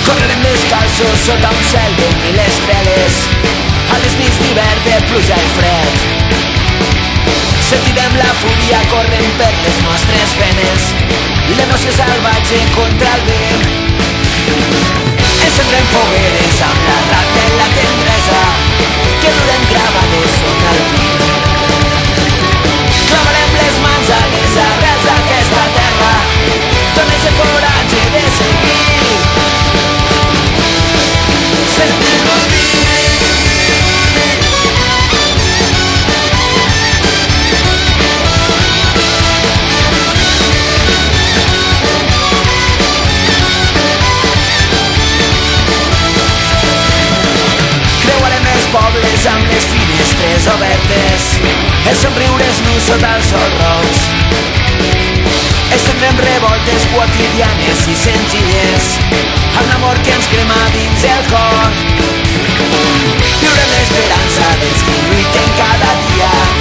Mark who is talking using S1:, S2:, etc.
S1: Correrem descalços sota un cel de mil estrelles, a les nits d'hivern de pluja i fred. Sentirem la fúria corrent per les nostres venes, l'emoció salvatge contra el vent. Encendrem fogueres amb la rata i la tendresa que duren gravades sota el pit. Clavarem les mans a les arrels d'aquesta terra, dones el coratge de seguir. Sentir-nos pobles amb les finestres obertes, els somriures nus sota els sols rocs. Estendrem revoltes quotidianes i senzilles amb l'amor que ens crema dins el cor. Viurem l'esperança dels que lluiten cada dia